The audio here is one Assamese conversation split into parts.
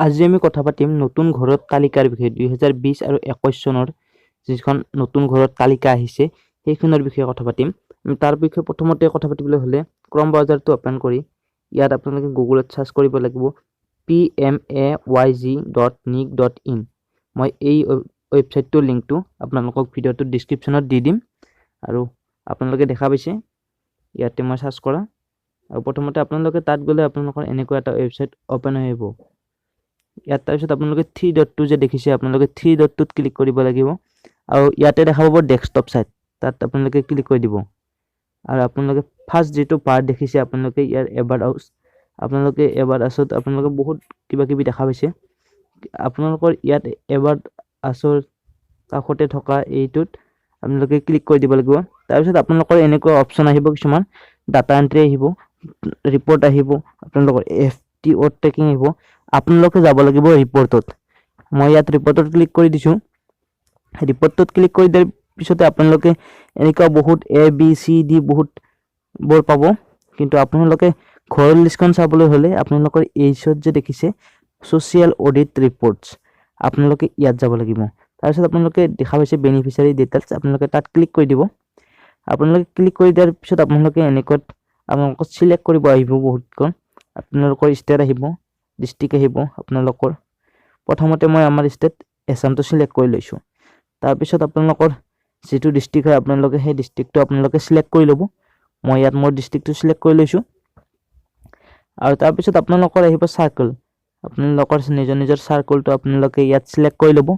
আজি আমি কথা পাতিম নতুন ঘৰত তালিকাৰ বিষয়ে 2020 আৰু 21 চনৰ যিখন নতুন ঘৰত তালিকা আহিছে সেইখনৰ বিষয়ে কথা পাতিম। তাৰ বিষয়ে প্ৰথমতে কথা পাতিবলৈ হলে ক্ৰম ব্ৰাউজাৰটো ওপেন কৰি ইয়াত আপোনালোকে গুগলত সাৰ্চ কৰিব লাগিব pmayg.nic.in। মই এই ৱেবসাইটটোৰ লিংকটো আপোনালোকক ভিডিঅ'টোৰ ডেসক্ৰিপচনত দি দিম আৰু আপোনালোকে দেখা পাইছে ইয়াতে মই সাৰ্চ কৰা আৰু প্ৰথমতে আপোনালোকে তাত গলে আপোনালোকৰ এনেকুৱা এটা ৱেবসাইট ওপেন হৈ আহিব। ইয়াত তাৰপিছত আপোনালোকে 3 ডটটো যে দেখিছে আপোনালোকে 3 ডটটোত ক্লিক কৰিব লাগিব আৰু ইয়াতে দেখা পাব ডেস্কটপ সাইট তাত আপোনালোকে ক্লিক কৰি দিব আৰু আপোনালোকে ফাৰ্স্ট যেটো পাৰ্ট দেখিছে আপোনালোকে ইয়াৰ এবাৰ হাউস আপোনালোকে এবাৰ আসত আপোনালোকে বহুত কিবা কিবি দেখা পাইছে। আপোনালোকৰ ইয়াত এবাৰ আসৰ কাষতে থকা এইটোত আপোনালোকে ক্লিক কৰি দিব লাগিব। তাৰপিছত আপোনালোকৰ এনেকুৱা অপচন আহিব কিছুমান ডাটা এন্ট্ৰি আহিব ৰিপৰ্ট আহিব আপোনালোকৰ FTO ট্ৰেকিং আহিব। আপোনালোকে যাব লাগিব ৰিপৰ্টত। মই ইয়াত ৰিপৰ্টত ক্লিক কৰি দিছো। ৰিপৰ্টত ক্লিক কৰি দিয়াৰ পিছতে আপোনালোকে এনেকুৱা বহুত ABCD বহুত বৰ পাব কিন্তু আপোনালোকে ঘৰৰ লিষ্টখন চাবলৈ হলে আপোনালোকৰ এইচত যে দেখিছে সোশিয়াল অডিট ৰিপৰ্টছ আপোনালোকে ইয়াত যাব লাগিব। তাৰপিছত আপোনালোকে দেখা পাইছে বেনিফিচিয়াৰী ডিটেইলছ আপোনালোকে তাত ক্লিক কৰি দিব। আপোনালোকে ক্লিক কৰি দিয়াৰ পিছত আপোনালোকে এনেকৈ আপোনালোকক সিলেক্ট কৰিব আহিব বহুতখন আপোনালোকৰ ষ্টেট আহিব ডিস্ট্ৰিক্ট আহিব আপোনালোকৰ প্ৰথমতে মই আমাৰ ষ্টেট এছামটো সিলেক্ট কৰি লৈছো। তাৰ পিছত আপোনালোকৰ যেটো ডিস্ট্ৰিক্ট হয় আপোনালোকে সেই ডিস্ট্ৰিক্টটো আপোনালোকে সিলেক্ট কৰি লব। মই ইয়াত মোৰ ডিস্ট্ৰিক্টটো সিলেক্ট কৰি লৈছো আৰু তাৰ পিছত আপোনালোকৰ আহিব সাৰ্কেল আপোনালোকৰ নিজৰ সাৰ্কেলটো আপোনালোকে ইয়াত সিলেক্ট কৰি লব।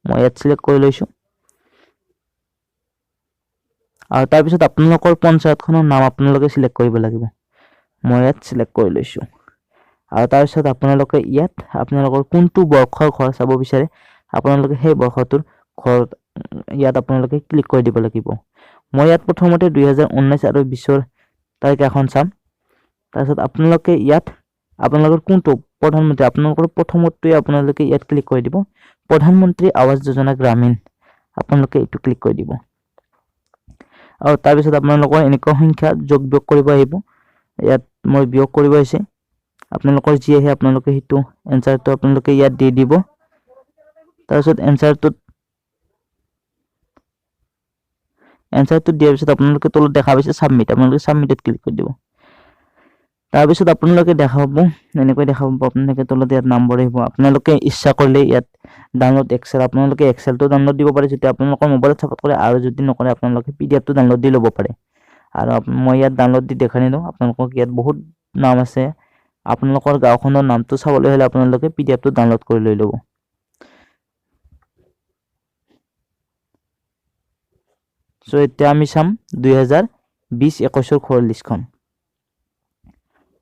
মই ইয়াত সিলেক্ট কৰি লৈছো আৰু তাৰ পিছত আপোনালোকৰ পঞ্চায়তখনৰ নাম আপোনালোকে সিলেক্ট কৰিব লাগিব। মই ইয়াত সিলেক্ট কৰি লৈছো আৰু তাৰ পিছত আপোনালোকে ইয়াত আপোনালোকৰ কোনটো বৰ্ষৰ ঘৰ চাব বিচাৰে আপোনালোকে সেই বৰ্ষটোৰ ঘৰ ইয়াত আপোনালোকে ক্লিক কৰি দিব লাগিব। মই ইয়াত প্ৰথমতে 2019 আৰু 20ৰ তালিকাখন চাম। তাৰপিছত আপোনালোকে ইয়াত আপোনালোকৰ কোনটো প্ৰধানমন্ত্ৰী আপোনালোকৰ প্ৰথমতে আপোনালোকে ইয়াত ক্লিক কৰি দিব প্ৰধানমন্ত্ৰী আৱাস যোজনা গ্ৰামীণ আপোনালোকে এইটো ক্লিক কৰি দিব আৰু তাৰ পিছত আপোনালোকৰ এনেকুৱা সংখ্যা যোগ বিয়োগ কৰিব আহিব। ইয়াত মই বিয়োগ কৰিব আছে আপোনালোকৰ যি আহে আপোনালোকে হিটো এনসাৰটো আপোনালোকে ইয়াত দি দিব। তাৰপিছত এনসাৰটো দিয়াৰ পিছত আপোনালোকে তলত দেখা পাইছে সাবমিট আপোনালোকে সাবমিটত ক্লিক কৰি দিব। তাৰ পিছত আপোনালোকে দেখা পাব এনেকৈ দেখা পাব আপোনালোকে তলত ইয়াত নম্বৰ আহিব। আপোনালোকে ইচ্ছা কৰিলে ইয়াত ডাউনলোড এক্সেল আপোনালোকে এক্সেলটো ডাউনলোড দিব পাৰে যদি আপোনালোকৰ মোবাইলত সাপোৰ্ট কৰে আৰু যদি নকৰে আপোনালোকে PDF টো ডাউনলোড দি ল'ব পাৰে আৰু মই ইয়াত ডাউনলোড দি দেখাই দিওঁ। আপোনালোকক ইয়াত বহুত নাম আছে আপোনালোকৰ গাঁওখনৰ নামটো চাবলৈ হলে আপোনালোকে PDF টো ডাউনলোড কৰি লৈ ল'ব। সো এতিয়া আমি চাম 2020-21 ঘৰ লিষ্টখন।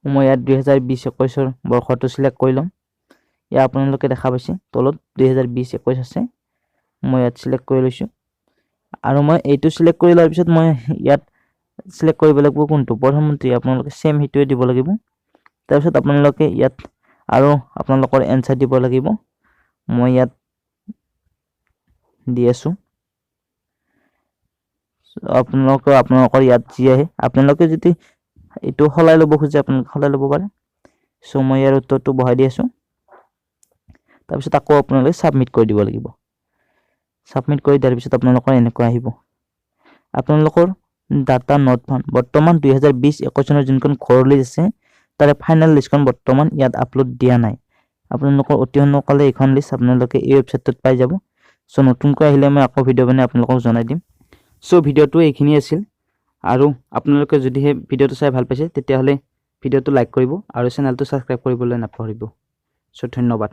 মই ইয়াত 2020-21 বৰ্ষটো সিলেক্ট কৰি লম। ইয়া আপোনালোকে দেখা পাইছে তলত 2020-21 আছে মই ইয়াত সিলেক্ট কৰি লৈছো আৰু মই এইটো সিলেক্ট কৰি লোৱাৰ পিছত মই ইয়াত সিলেক্ট কৰিব লাগিব কোনটো প্ৰধানমন্ত্ৰী আপোনালোকে সেম হিটোৱে দিব লাগিব। তাৰ পিছত আপোনালোকে ইয়াত আৰু আপোনালোকৰ এনসাৰ দিব লাগিব। মই ইয়াত দি আছো আপোনালোকৰ ইয়াত যি আহে আপোনালোকে যদি এটো হলাই লব খুজে আপোনালোকে হলাই লব পাৰে। সো মই ইয়াৰ উত্তৰটো বহাই দি আছো। তাৰ পিছত আকৌ আপোনালোকে সাবমিট কৰি দিব লাগিব। সাবমিট কৰি দিয়াৰ পিছত আপোনালোকৰ এনেকুৱা আহিব আপোনালোকৰ ডাটা নট ফাউণ্ড বৰ্তমান 2020-21 চনৰ যোনখন ঘৰ লিষ্ট আছে তাৰে ফাইনাল লিষ্টখন বৰ্তমান ইয়াত আপলোড দিয়া নাই। আপোনালোকৰ অতি সোনকালে এইখন লিষ্ট আপোনালোকে এই ৱেবসাইটত পাই যাব। সো নতুনকৈ আহিলে মই আকৌ ভিডিঅ' বনাই আপোনালোকক জনাই দিম। সো ভিডিঅ'টো এইখিনি আছিল আৰু আপোনালোকে যদি হে ভিডিঅ'টো চাই ভাল পাইছে তেতিয়াহলে ভিডিঅ'টো লাইক কৰিব আৰু চেনেলটো সাবস্ক্ৰাইব কৰিবলৈ নাপাহৰিব। সো ধন্যবাদ।